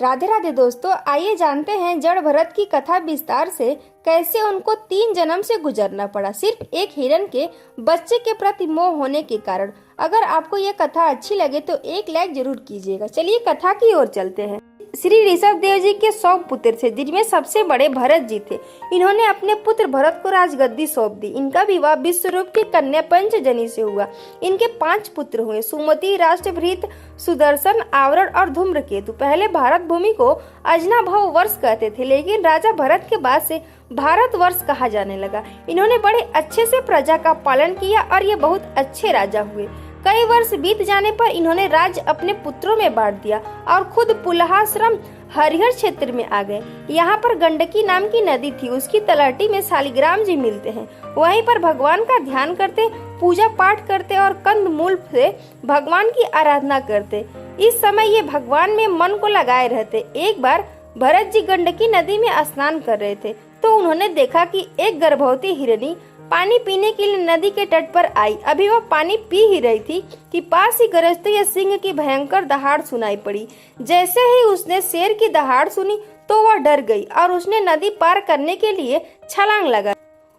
राधे राधे दोस्तों, आइए जानते हैं जड़ भरत की कथा विस्तार से। कैसे उनको 3 जन्म से गुजरना पड़ा सिर्फ एक हिरण के बच्चे के प्रति मोह होने के कारण। अगर आपको यह कथा अच्छी लगे तो एक लाइक जरूर कीजिएगा। चलिए कथा की ओर चलते हैं। श्री ऋषभ देव जी के 100 पुत्र थे, जिनमें सबसे बड़े भरत जी थे। इन्होंने अपने पुत्र भरत को राजगद्दी सौंप दी। इनका विवाह विश्वरूप की कन्या पंचजनी से हुआ। इनके 5 पुत्र हुए, सुमति, राष्ट्रभृत, सुदर्शन, आवरण और धूम्रकेतु। पहले भारत भूमि को अजनाभव वर्ष कहते थे, लेकिन राजा भरत के बाद से भारत वर्ष कहा जाने लगा। इन्होंने बड़े अच्छे से प्रजा का पालन किया और ये बहुत अच्छे राजा हुए। कई वर्ष बीत जाने पर इन्होंने राज्य अपने पुत्रों में बांट दिया और खुद पुलहाश्रम हरिहर क्षेत्र में आ गए। यहाँ पर गंडकी नाम की नदी थी, उसकी तलहटी में शालिग्राम जी मिलते हैं। वहीं पर भगवान का ध्यान करते, पूजा पाठ करते और कंद मूल से भगवान की आराधना करते। इस समय ये भगवान में मन को लगाए रहते। एक बार भरत जी गंडकी नदी में स्नान कर रहे थे तो उन्होंने देखा कि एक गर्भवती हिरनी पानी पीने के लिए नदी के तट पर आई। अभी वह पानी पी ही रही थी कि पास ही गरजते या सिंह की भयंकर दहाड़ सुनाई पड़ी। जैसे ही उसने शेर की दहाड़ सुनी तो वह डर गई और उसने नदी पार करने के लिए छलांग लगाई।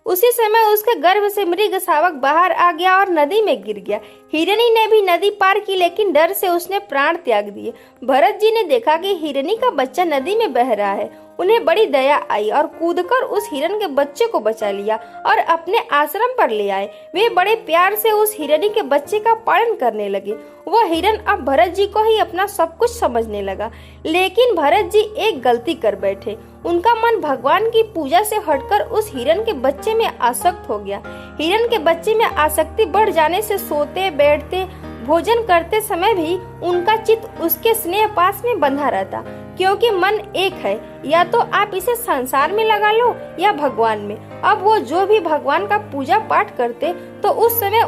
उसी समय उसके गर्भ से मृग शावक बाहर आ गया और नदी में गिर गया। हिरनी ने भी नदी पार की, लेकिन डर से उसने प्राण त्याग दिए। भरत जी ने देखा कि हिरनी का बच्चा नदी में बह रहा है। उन्हें बड़ी दया आई और कूदकर उस हिरण के बच्चे को बचा लिया और अपने आश्रम पर ले आए। वे बड़े प्यार से उस हिरनी के बच्चे का पालन करने लगे। वह हिरण अब भरत जी को ही अपना सब कुछ समझने लगा। लेकिन भरत जी एक गलती कर बैठे। उनका मन भगवान की पूजा से हटकर उस हिरण के बच्चे में आसक्त हो गया। हिरण के बच्चे में आसक्ति बढ़ जाने से सोते, बैठते, भोजन करते समय भी उनका चित्त उसके स्नेह पास में बंधा रहता, क्योंकि मन एक है। या तो आप इसे संसार में लगा लो या भगवान में। अब वो जो भी भगवान का पूजा पाठ करते तो उस समय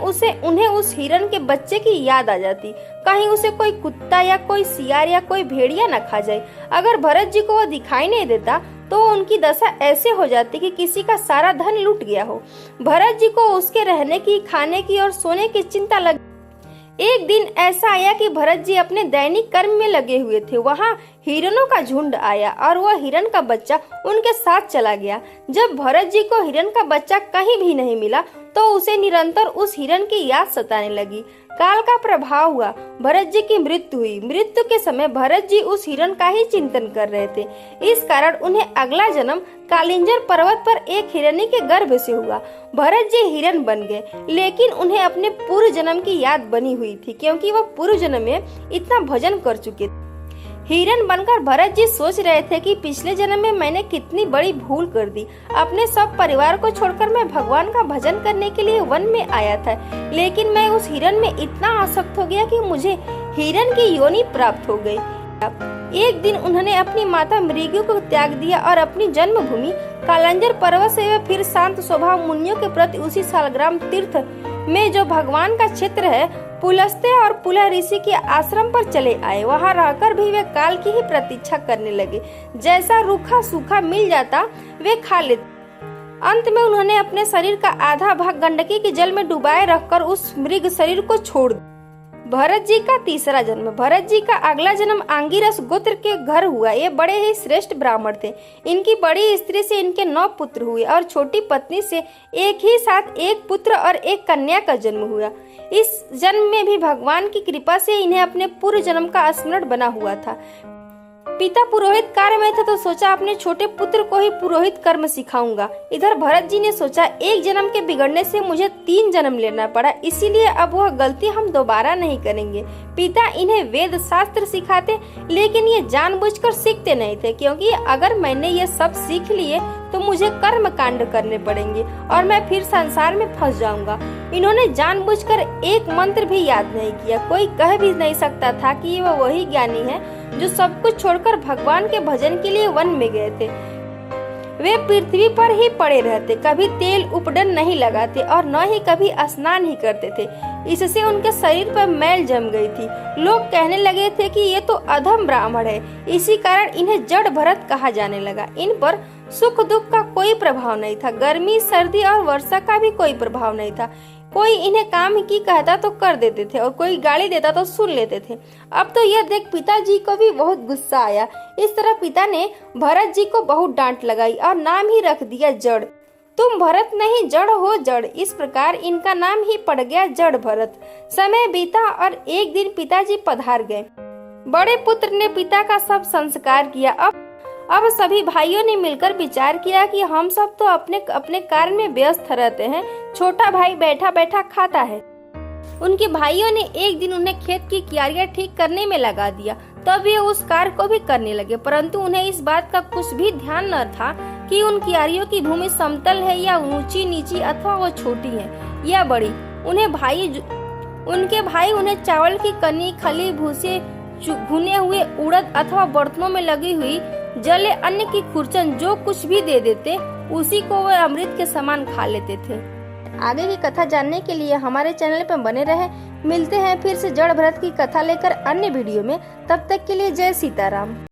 उन्हें उस हिरण के बच्चे की याद आ जाती। कहीं उसे कोई कुत्ता या कोई सियार या कोई भेड़िया न खा जाए। अगर भरत जी को वो दिखाई नहीं देता तो उनकी दशा ऐसे हो जाती कि किसी का सारा धन लूट गया हो। भरत जी को उसके रहने की, खाने की और सोने की चिंता लग। एक दिन ऐसा आया कि भरत जी अपने दैनिक कर्म में लगे हुए थे। वहाँ हिरणों का झुंड आया और वह हिरण का बच्चा उनके साथ चला गया। जब भरत जी को हिरण का बच्चा कहीं भी नहीं मिला तो उसे निरंतर उस हिरण की याद सताने लगी। काल का प्रभाव हुआ, भरत जी की मृत्यु हुई। मृत्यु के समय भरत जी उस हिरण का ही चिंतन कर रहे थे। इस कारण उन्हें अगला जन्म कालिंजर पर्वत पर एक हिरनी के गर्भ से हुआ। भरत जी हिरण बन गए, लेकिन उन्हें अपने पूर्व जन्म की याद बनी हुई थी, क्योंकि वह पूर्व जन्म में इतना भजन कर चुके थे। हिरण बनकर भरत जी सोच रहे थे कि पिछले जन्म में मैंने कितनी बड़ी भूल कर दी। अपने सब परिवार को छोड़कर मैं भगवान का भजन करने के लिए वन में आया था, लेकिन मैं उस हिरण में इतना आसक्त हो गया कि मुझे हिरण की योनि प्राप्त हो गई। एक दिन उन्होंने अपनी माता मृगु को त्याग दिया और अपनी जन्मभूमि कालंजर पर्वत से वे फिर शांत स्वभाव मुनियों के प्रति उसी शालग्राम तीर्थ में, जो भगवान का क्षेत्र है, पुलस्त्य और पुलह ऋषि के आश्रम पर चले आए। वहां रहकर भी वे काल की ही प्रतीक्षा करने लगे। जैसा रूखा सूखा मिल जाता वे खा लेते। अंत में उन्होंने अपने शरीर का आधा भाग गंडकी के जल में डुबाए रखकर उस मृग शरीर को छोड़ दिया। भरत जी का तीसरा जन्म। भरत जी का अगला जन्म आंगिरस गोत्र के घर हुआ। ये बड़े ही श्रेष्ठ ब्राह्मण थे। इनकी बड़ी स्त्री से इनके 9 पुत्र हुए और छोटी पत्नी से एक ही साथ एक पुत्र और एक कन्या का जन्म हुआ। इस जन्म में भी भगवान की कृपा से इन्हें अपने पूर्व जन्म का स्मरण बना हुआ था। पिता पुरोहित कार्य में थे तो सोचा अपने छोटे पुत्र को ही पुरोहित कर्म सिखाऊंगा। इधर भरत जी ने सोचा एक जन्म के बिगड़ने से मुझे 3 जन्म लेना पड़ा, इसीलिए अब वह गलती हम दोबारा नहीं करेंगे। पिता इन्हें वेद शास्त्र सिखाते, लेकिन ये जानबूझकर सीखते नहीं थे, क्योंकि अगर मैंने ये सब सीख लिए तो मुझे कर्म कांड करने पड़ेंगे और मैं फिर संसार में फंस जाऊंगा। इन्होंने जानबूझकर एक मंत्र भी याद नहीं किया। कोई कह भी नहीं सकता था कि वह वही ज्ञानी है जो सब कुछ छोड़कर भगवान के भजन के लिए वन में गए थे। वे पृथ्वी पर ही पड़े रहते, कभी तेल उपडन नहीं लगाते और न ही कभी स्नान ही करते थे। इससे उनके शरीर पर मैल जम गई थी। लोग कहने लगे थे कि ये तो अधम ब्राह्मण है। इसी कारण इन्हें जड़ भरत कहा जाने लगा। इन पर सुख दुख का कोई प्रभाव नहीं था। गर्मी, सर्दी और वर्षा का भी कोई प्रभाव नहीं था। कोई इन्हें काम की कहता तो कर देते थे और कोई गाली देता तो सुन लेते थे। अब तो यह देख पिताजी को भी बहुत गुस्सा आया। इस तरह पिता ने भरत जी को बहुत डांट लगाई और नाम ही रख दिया जड़। तुम भरत नहीं जड़ हो जड़। इस प्रकार इनका नाम ही पड़ गया जड़ भरत। समय बीता और एक दिन पिताजी पधार गए। बड़े पुत्र ने पिता का सब संस्कार किया। अब सभी भाइयों ने मिलकर विचार किया कि हम सब तो अपने अपने कार्य में व्यस्त रहते हैं, छोटा भाई बैठा बैठा खाता है। उनके भाइयों ने एक दिन उन्हें खेत की क्यारियां ठीक करने में लगा दिया। तब वे उस कार्य को भी करने लगे, परंतु उन्हें इस बात का कुछ भी ध्यान न था कि उन क्यारियों की भूमि समतल है या ऊंची नीची, अथवा वो छोटी है या बड़ी। उनके भाई उन्हें चावल की कनी, खली, भूसे, भुने हुए उड़द अथवा बर्तनों में लगी हुई जले अन्न की खुरचन जो कुछ भी दे देते, उसी को वे अमृत के समान खा लेते थे। आगे की कथा जानने के लिए हमारे चैनल पर बने रहें। मिलते हैं फिर से जड़ भरत की कथा लेकर अन्य वीडियो में। तब तक के लिए जय सीताराम।